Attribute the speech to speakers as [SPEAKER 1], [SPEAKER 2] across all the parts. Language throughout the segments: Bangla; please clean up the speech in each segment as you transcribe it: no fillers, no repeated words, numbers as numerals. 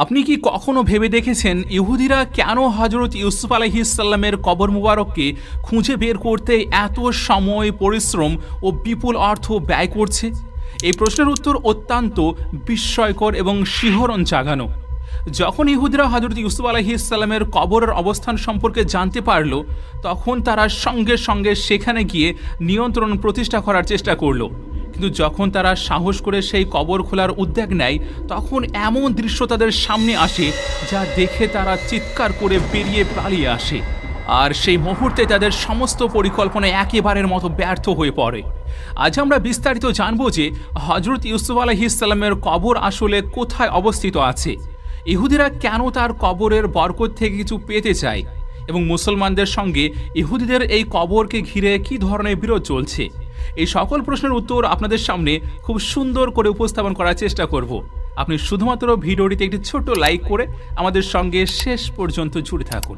[SPEAKER 1] আপনি কি কখনো ভেবে দেখেছেন ইহুদিরা কেন হজরত ইউসুফ আলাইহিসসালামের কবর মুবারককে খুঁজে বের করতে এত সময়, পরিশ্রম ও বিপুল অর্থ ব্যয় করছে? এই প্রশ্নের উত্তর অত্যন্ত বিস্ময়কর এবং শিহরণ জাগানো। যখন ইহুদিরা হজরত ইউসুফ আলাইহিসসালামের কবরের অবস্থান সম্পর্কে জানতে পারল, তখন তারা সঙ্গে সঙ্গে সেখানে গিয়ে নিয়ন্ত্রণ প্রতিষ্ঠা করার চেষ্টা করল। কিন্তু যখন তারা সাহস করে সেই কবর খোলার উদ্যোগ নেয়, তখন এমন দৃশ্য তাদের সামনে আসে যা দেখে তারা চিৎকার করে বেরিয়ে পালিয়ে আসে। আর সেই মুহূর্তে তাদের সমস্ত পরিকল্পনা একেবারের মতো ব্যর্থ হয়ে পড়ে। আজ আমরা বিস্তারিত জানব যে হজরত ইউসুফ আলাইহিসসালামের কবর আসলে কোথায় অবস্থিত আছে, ইহুদিরা কেন তার কবরের বরকত থেকে কিছু পেতে চায়, এবং মুসলমানদের সঙ্গে ইহুদিদের এই কবরকে ঘিরে কী ধরনের বিরোধ চলছে। এই সকল প্রশ্নের উত্তর আপনাদের সামনে খুব সুন্দর করে উপস্থাপন করার চেষ্টা করব। আপনি শুধুমাত্র ভিডিওটিতে একটি ছোট্ট লাইক করে আমাদের সঙ্গে শেষ পর্যন্ত জুড়ে থাকুন।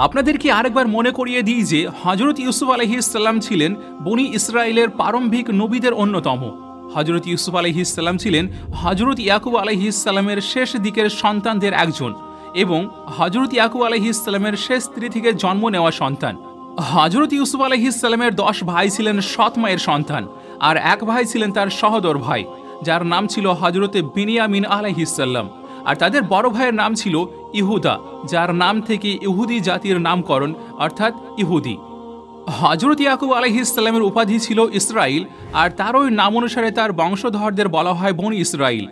[SPEAKER 1] আপনাদেরকে আরেকবার মনে করিয়ে দিই যে হজরত ইউসুফ আলাইহিসসালাম ছিলেন বনি ইসরায়েলের প্রারম্ভিক নবীদের অন্যতম। হজরত ইউসুফ আলাইহিসসালাম ছিলেন হজরত ইয়াকুব আলাইহিসসালামের শেষ দিকের সন্তানদের একজন এবং হজরত ইয়াকুব আলাইহিসসালামের শেষ স্ত্রী থেকে জন্ম নেওয়া সন্তান। হজরত ইউসুফ আলাইহিসসালামের 10 ভাই ছিলেন সৎ মায়ের সন্তান, আর এক ভাই ছিলেন তার সহোদর ভাই, যার নাম ছিল হজরতে বিনিয়ামিন আলাইহিসসালাম। আর তাদের বড় ভাইয়ের নাম ছিল ইহুদা, যার নাম থেকে ইহুদি জাতির নামকরণ, অর্থাৎ ইহুদি। হজরত ইয়াকুব আলাইহিসসালামের উপাধি ছিল ইসরাইল, আর তার ওই নাম অনুসারে তার বংশধরদের বলা হয় বনি ইসরাইল।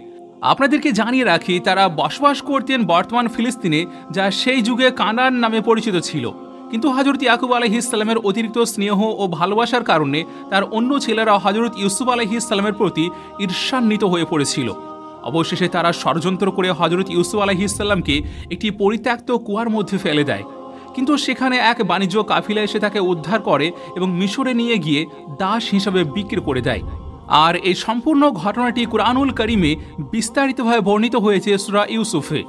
[SPEAKER 1] আপনাদেরকে জানিয়ে রাখি, তারা বসবাস করতেন বর্তমান ফিলিস্তিনে, যা সেই যুগে কানান নামে পরিচিত ছিল। কিন্তু হজরত ইয়াকুব আলাইহিসসালামের অতিরিক্ত স্নেহ ও ভালোবাসার কারণে তার অন্য ছেলেরা হজরত ইউসুফ আলাইহিসসালামের প্রতি ঈর্ষান্বিত হয়ে পড়েছিল। অবশেষে তারা ষড়যন্ত্র করে হজরত ইউসুফ আলাইহিসসালামকে একটি পরিত্যক্ত কুয়ার মধ্যে ফেলে দেয়। কিন্তু সেখানে এক বাণিজ্য কাফিলা এসে তাকে উদ্ধার করে এবং মিশরে নিয়ে গিয়ে দাস হিসাবে বিক্রি করে দেয়। আর এই সম্পূর্ণ ঘটনাটি কুরআনুল কারীমে বিস্তারিতভাবে বর্ণিত হয়েছে সূরা ইউসুফে।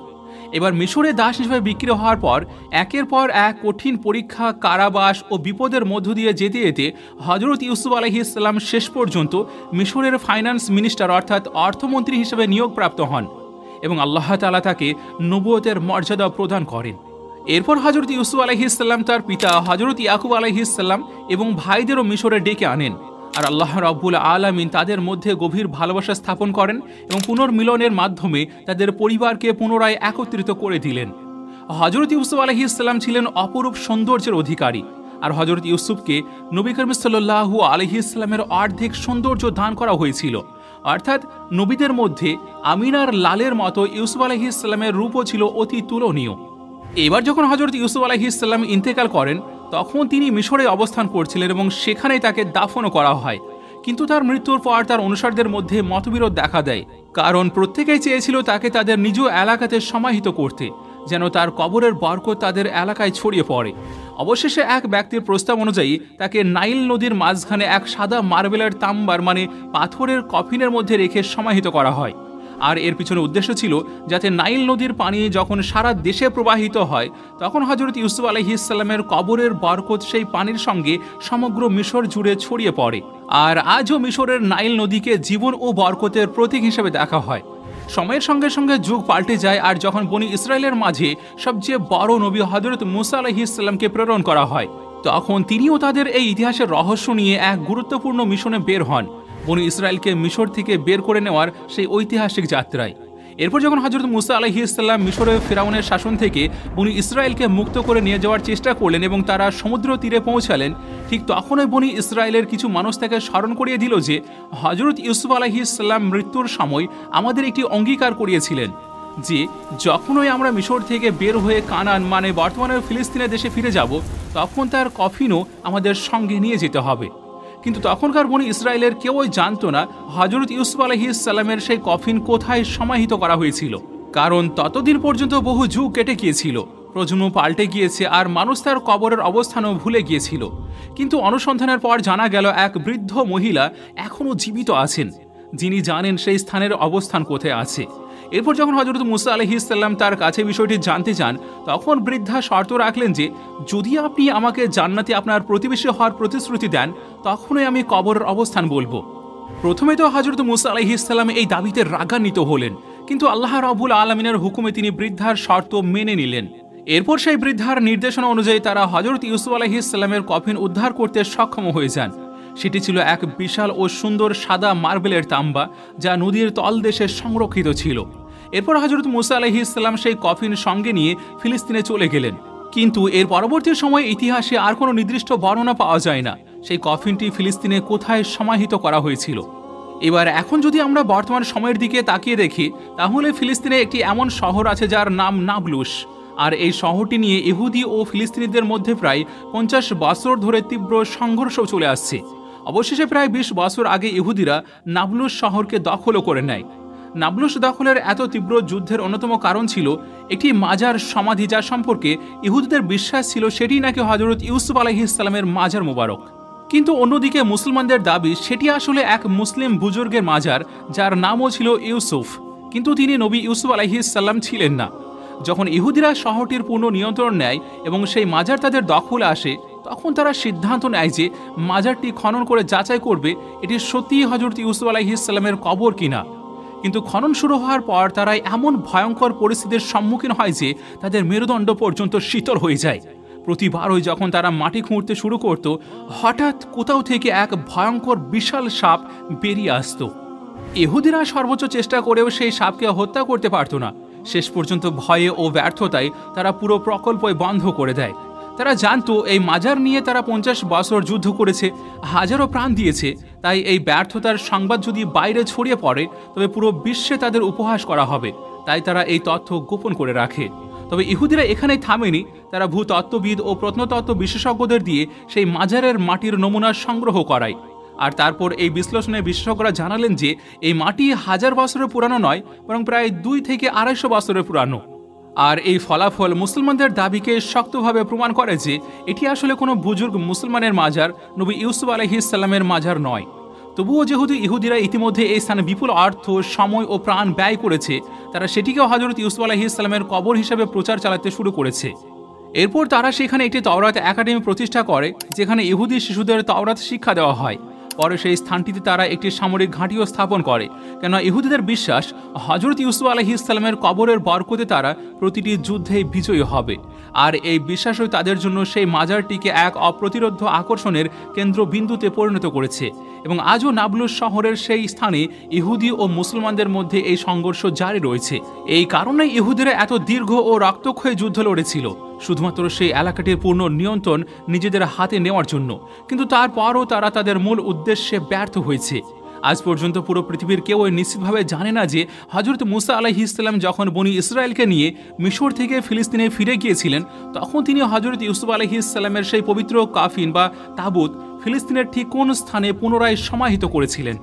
[SPEAKER 1] এবার মিশরে দাস হিসেবে বিক্রি হওয়ার পর একের পর এক কঠিন পরীক্ষা, কারাবাস ও বিপদের মধ্য দিয়ে যেতে যেতে হজরত ইউসুফ আলাইহিসসালাম শেষ পর্যন্ত মিশরের ফাইন্যান্স মিনিস্টার অর্থাৎ অর্থমন্ত্রী হিসেবে নিয়োগপ্রাপ্ত হন এবং আল্লাহ তাআলা তাকে নবুয়তের মর্যাদা প্রদান করেন। এরপর হজরত ইউসুফ আলাইহিসসালাম তার পিতা হজরত ইয়াকুব আলাইহিসসালাম এবং ভাইদেরও মিশরে ডেকে আনেন, আর আল্লাহ রাব্বুল আলামিন তাদের মধ্যে গভীর ভালোবাসা স্থাপন করেন এবং পুনর্মিলনের মাধ্যমে তাদের পরিবারকে পুনরায় একত্রিত করে দিলেন। হজরত ইউসুফ আলাইহিসসালাম ছিলেন অপরূপ সৌন্দর্যের অধিকারী, আর হজরত ইউসুফকে নবী করিম সাল্লাল্লাহু আলাইহিসসালামের অর্ধেক সৌন্দর্য দান করা হয়েছিল, অর্থাৎ নবীদের মধ্যে আমিনার লালের মতো ইউসুফ আলাইহিসসালামের রূপও ছিল অতি তুলনীয়। এবার যখন হজরত ইউসুফ আলাইহিসসালাম ইন্তেকাল করেন, তখন তিনি মিশরে অবস্থান করছিলেন এবং সেখানেই তাকে দাফনও করা হয়। কিন্তু তার মৃত্যুর পর তার অনুসারীদের মধ্যে মতবিরোধ দেখা দেয়, কারণ প্রত্যেকেই চেয়েছিল তাকে তাদের নিজ এলাকাতে সমাহিত করতে, যেন তার কবরের বরকত তাদের এলাকায় ছড়িয়ে পড়ে। অবশেষে এক ব্যক্তির প্রস্তাব অনুযায়ী তাকে নাইল নদীর মাঝখানে এক সাদা মার্বেলের তাম্বার পাথরের কফিনের মধ্যে রেখে সমাহিত করা হয়। আর এর পিছনে উদ্দেশ্য ছিল যাতে নাইল নদীর পানি যখন সারা দেশে প্রবাহিত হয়, তখন হজরত ইউসুফ আলাইহিসসালামের কবরের বরকত সেই পানির সঙ্গে সমগ্র মিশর জুড়ে ছড়িয়ে পড়ে। আর আজও মিশরের নাইল নদীকে জীবন ও বরকতের প্রতীক হিসেবে দেখা হয়। সময়ের সঙ্গে সঙ্গে যুগ পাল্টে যায়, আর যখন বনি ইসরায়েলের মাঝে সবচেয়ে বড় নবী হজরত মুসা আলাইহিসসালামকে প্রেরণ করা হয়, তখন তিনিও তাদের এই ইতিহাসের রহস্য নিয়ে এক গুরুত্বপূর্ণ মিশনে বের হন, বনি ইসরায়েলকে মিশর থেকে বের করে নেওয়ার সেই ঐতিহাসিক যাত্রায়। এরপর যখন হজরত মুসা আলাইহিসসালাম মিশরের ফিরাউনের শাসন থেকে বনি ইসরায়েলকে মুক্ত করে নিয়ে যাওয়ার চেষ্টা করলেন এবং তারা সমুদ্র তীরে পৌঁছালেন, ঠিক তখনই বনি ইসরায়েলের কিছু মানুষ তাকে স্মরণ করিয়ে দিল যে হজরত ইউসুফ আলাইহিসসালাম মৃত্যুর সময় আমাদের একটি অঙ্গীকার করিয়েছিলেন যে যখনই আমরা মিশর থেকে বের হয়ে কানান বর্তমানের ফিলিস্তিনের দেশে ফিরে যাব, তখন তার কফিনও আমাদের সঙ্গে নিয়ে যেতে হবে। কিন্তু তখনকার বনি ইসরায়েলের কেউই জানতো না হজরত ইউসুফ আলাইহিসসালামের সেই কফিন কোথায় সমাহিত করা হয়েছিল, কারণ ততদিন পর্যন্ত বহু যুগ কেটে গিয়েছিল, প্রজন্ম পাল্টে গিয়েছে, আর মানুষ তার কবরের অবস্থানও ভুলে গিয়েছিল। কিন্তু অনুসন্ধানের পর জানা গেল এক বৃদ্ধ মহিলা এখনও জীবিত আছেন, যিনি জানেন সেই স্থানের অবস্থান কোথায় আছে। এরপর যখন হজরত মুসা আলাইহিসসালাম তার কাছে বিষয়টি জানতে চান, তখন বৃদ্ধা শর্ত রাখলেন যে যদি আপনি আমাকে জান্নাতে আপনার প্রতিবেশী হওয়ার প্রতিশ্রুতি দেন, তখনই আমি কবরের অবস্থান বলবো। প্রথমে তো হজরত মুসা আলাইহিসসালাম এই দাবিতে রাগান্বিত হলেন, কিন্তু আল্লাহ রাব্বুল আলামিনের হুকুমে তিনি বৃদ্ধার শর্ত মেনে নিলেন। এরপর সেই বৃদ্ধার নির্দেশনা অনুযায়ী তারা হযরত ইউসুফ আলাইহিস সালামের কফিন উদ্ধার করতে সক্ষম হয়ে যান। সেটি ছিল এক বিশাল ও সুন্দর সাদা মার্বেলের তাম্বা, যা নদীর তলদেশে সংরক্ষিত ছিল। এরপর হযরত মুসা আলাইহিস সালাম সেই কফিন সঙ্গে নিয়ে ফিলিস্তিনে চলে গেলেন। কিন্তু এর পরবর্তী সময়ে ইতিহাসে আর কোনো নির্দিষ্ট বর্ণনা পাওয়া যায় না সেই কফিনটি ফিলিস্তিনে কোথায় সমাহিত করা হয়েছিল। এবার এখন যদি আমরা বর্তমান সময়ের দিকে তাকিয়ে দেখি, তাহলে ফিলিস্তিনে একটি এমন শহর আছে যার নাম নাবলুস। আর এই শহরটি নিয়ে ইহুদি ও ফিলিস্তিনিদের মধ্যে প্রায় 50 বছর ধরে তীব্র সংঘর্ষ চলে আসছে। অবশেষে প্রায় 20 বছর আগে ইহুদিরা নাবলুস শহরকে দখলও করে নেয়। নাবলুস দখলের এত তীব্র যুদ্ধের অন্যতম কারণ ছিল একটি মাজার সমাধি, যা সম্পর্কে ইহুদিদের বিশ্বাস ছিল সেটি নাকি হযরত ইউসুফ আলাইহিস সালামের মাজার মোবারক। কিন্তু অন্যদিকে মুসলমানদের দাবি সেটি আসলে এক মুসলিম বুজুর্গের মাজার, যার নামও ছিল ইউসুফ, কিন্তু তিনি নবী ইউসুফ আলাইহিস সালাম ছিলেন না। যখন ইহুদিরা শহরটির পূর্ণ নিয়ন্ত্রণ নেয় এবং সেই মাজার তাদের দখলে আসে, তখন তারা সিদ্ধান্ত নেয় যে মাজারটি খনন করে যাচাই করবে এটি সত্যিই হযরত ইউসুফ আলাইহিস সালামের কবর কিনা। কিন্তু খনন শুরু হওয়ার পর তারা এমন ভয়ঙ্কর পরিস্থিতির সম্মুখীন হয় যে তাদের মেরুদণ্ড পর্যন্ত শীতল হয়ে যায়। প্রতিবারই যখন তারা মাটি খুঁড়তে শুরু করত, হঠাৎ কোথাও থেকে এক ভয়ঙ্কর বিশাল সাপ বেরিয়ে আসত। ইহুদিরা সর্বোচ্চ চেষ্টা করেও সেই সাপকে হত্যা করতে পারত না। শেষ পর্যন্ত ভয়ে ও ব্যর্থতায় তারা পুরো প্রকল্পই বন্ধ করে দেয়। তারা জানতো এই মাজার নিয়ে তারা 50 বছর যুদ্ধ করেছে, হাজারো প্রাণ দিয়েছে, তাই এই ব্যর্থতার সংবাদ যদি বাইরে ছড়িয়ে পড়ে তবে পুরো বিশ্বে তাদের উপহাস করা হবে। তাই তারা এই তথ্য গোপন করে রাখে। তবে ইহুদিরা এখানেই থামেনি, তারা ভূতত্ত্ববিদ ও প্রত্নতত্ত্ব বিশেষজ্ঞদের দিয়ে সেই মাজারের মাটির নমুনা সংগ্রহ করায়। আর তারপর এই বিশ্লেষণে বিশেষজ্ঞরা জানালেন যে এই মাটি 1000 বছরের পুরানো নয়, বরং প্রায় 2 থেকে 250 বছরের পুরানো। আর এই ফলাফল মুসলমানদের দাবিকে শক্তভাবে প্রমাণ করে যে এটি আসলে কোনো বুজুর্গ মুসলমানের মাজার, নবী ইউসুফ আলাইহিস সালামের মাজার নয়। তবুও যেহেতু ইহুদিরা ইতিমধ্যে এই স্থানে বিপুল অর্থ, সময় ও প্রাণ ব্যয় করেছে, তারা সেটিকেও হযরত ইউসুফ আলাইহিস সালামের কবর হিসেবে প্রচার চালাতে শুরু করেছে। এরপর তারা সেখানে একটি তাওরাত একাডেমি প্রতিষ্ঠা করে, যেখানে ইহুদি শিশুদের তাওরাত শিক্ষা দেওয়া হয়। পরে সেই স্থানটিতে তারা একটি সামরিক ঘাঁটিও স্থাপন করে, কেননা ইহুদিদের বিশ্বাস হযরত ইউসুফ আলাইহিস সালামের কবরের বরকতে তারা প্রতিটি যুদ্ধেই বিজয়ী হবে। আর এই বিশ্বাসই তাদের জন্য সেই মাজারটিকে এক অপ্রতিরোধ্য আকর্ষণের কেন্দ্রবিন্দুতে পরিণত করেছে। এবং আজও নাবলুস শহরের সেই স্থানে ইহুদি ও মুসলমানদের মধ্যে এই সংঘর্ষ জারি রয়েছে। এই কারণেই ইহুদিরা এত দীর্ঘ ও রক্তক্ষয়ী যুদ্ধ লড়েছিল, শুধুমাত্র সেই এলাকাটির পূর্ণ নিয়ন্ত্রণ নিজেদের হাতে নেওয়ার জন্য। কিন্তু তারপরও তারা তাদের মূল উদ্দেশ্যে ব্যর্থ হয়েছে। আজ পর্যন্ত পুরো পৃথিবীর কেউ নিশ্চিতভাবে জানে না যে হযরত মুসা আলাইহিস সালাম যখন বনি ইসরায়েলকে নিয়ে মিশর থেকে ফিলিস্তিনে ফিরে গিয়েছিলেন, তখন তিনি হযরত ইউসুফ আলাইহিস সালামের সেই পবিত্র কাফিন বা তাবুত ফিলিস্তিনের ঠিক কোন স্থানে পুনরায় সমাহিত করেছিলেন।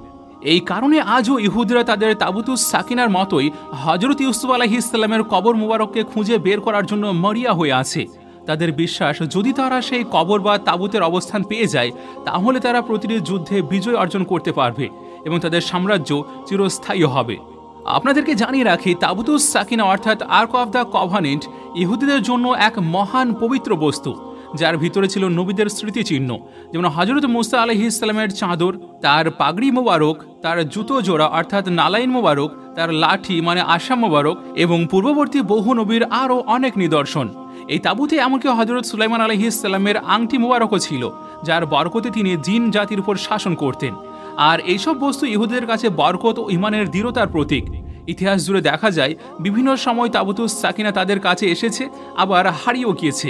[SPEAKER 1] এই কারণে আজও ইহুদিরা তাদের তাবুতুস সাকিনার মতোই হযরত ইউসুফ আলাইহিস সালামের কবর মুবারককে খুঁজে বের করার জন্য মরিয়া হয়ে আছে। তাদের বিশ্বাস যদি তারা সেই কবর বা তাবুতের অবস্থান পেয়ে যায়, তাহলে তারা প্রতিটি যুদ্ধে বিজয় অর্জন করতে পারবে এবং তাদের সাম্রাজ্য চিরস্থায়ী হবে। আপনাদেরকে জানিয়ে রাখি, তাবুতুস সাকিনা অর্থাৎ আর্ক অফ দ্য কভানেন্ট ইহুদিদের জন্য এক মহান পবিত্র বস্তু, যার ভিতরে ছিল নবীদের স্মৃতিচিহ্ন, যেমন হযরত মুসা আলাইহিস সালামের চাদর, তার পাগড়ি মোবারক, তার জুতো জোড়া অর্থাৎ নালাইন মোবারক, তার লাঠি মানে আশা মোবারক এবং পূর্ববর্তী বহু নবীর আরও অনেক নিদর্শন। এই তাবুতে এমনকি হযরত সুলাইমান আলাইহিস সালামের আংটি মোবারকও ছিল, যার বরকতে তিনি জিন জাতির উপর শাসন করতেন। আর এইসব বস্তু ইহুদিদের কাছে বরকত ও ঈমানের দৃঢ়তার প্রতীক। ইতিহাস জুড়ে দেখা যায় বিভিন্ন সময় তাবুতুস সাকিনা তাদের কাছে এসেছে, আবার হারিয়েও গিয়েছে।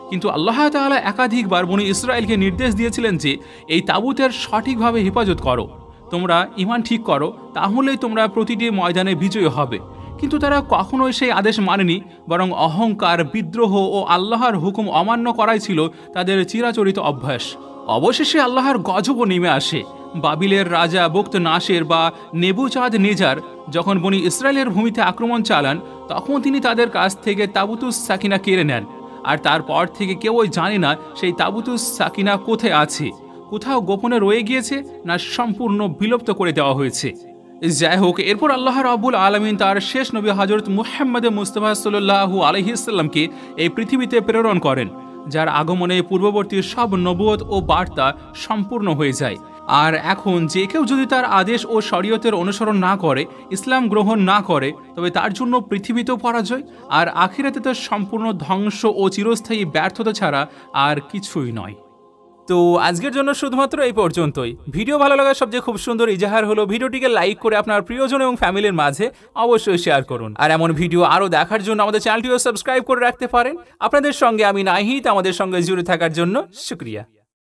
[SPEAKER 1] কিন্তু আল্লাহ তাআলা একাধিকবার বনি ইসরায়েলকে নির্দেশ দিয়েছিলেন যে এই তাবুতের সঠিকভাবে হেফাজত করো, তোমরা ঈমান ঠিক করো, তাহলেই তোমরা প্রতিটি ময়দানে বিজয়ী হবে। কিন্তু তারা কখনোই সেই আদেশ মানেনি, বরং অহংকার, বিদ্রোহ ও আল্লাহর হুকুম অমান্য করাই ছিল তাদের চিরাচরিত অভ্যাস। অবশেষে আল্লাহর গজবও নেমে আসে। বাবিলের রাজা বক্ত নাসের বা নেবুচাঁদ নেজার যখন বনি ইসরায়েলের ভূমিতে আক্রমণ চালান, তখন তিনি তাদের কাছ থেকে তাবুতুস সাকিনা কেড়ে নেন। আর তারপর থেকে কেউই জানে না সেই তাবুতুস সাকিনা কোথায় আছে, কোথাও গোপনে রয়ে গিয়েছে না সম্পূর্ণ বিলুপ্ত করে দেওয়া হয়েছে। যাই হোক, এরপর আল্লাহ রাব্বুল আলামিন তার শেষ নবী হযরত মুহাম্মদ মুস্তাফা সাল্লাল্লাহু আলাইহি সাল্লামকে এই পৃথিবীতে প্রেরণ করেন, যার আগমনে পূর্ববর্তী সব নবুয়ত ও বার্তা সম্পূর্ণ হয়ে যায়। আর এখন যে কেউ যদি তার আদেশ ও শরীয়তের অনুসরণ না করে, ইসলাম গ্রহণ না করে, তবে তার জন্য পৃথিবীতেও পরাজয় আর আখিরাতে তার সম্পূর্ণ ধ্বংস ও চিরস্থায়ী ব্যর্থতা ছাড়া আর কিছুই নয়। তো আজকের জন্য শুধুমাত্র এই পর্যন্তই। ভিডিও ভালো লাগার সবচেয়ে খুব সুন্দর ইজাহার হলো ভিডিওটিকে লাইক করে আপনার প্রিয়জন এবং ফ্যামিলির মাঝে অবশ্যই শেয়ার করুন। আর এমন ভিডিও আরও দেখার জন্য আমাদের চ্যানেলটিও সাবস্ক্রাইব করে রাখতে পারেন। আপনাদের সঙ্গে আমি নাহিদ, আমাদের সঙ্গে জুড়ে থাকার জন্য শুক্রিয়া।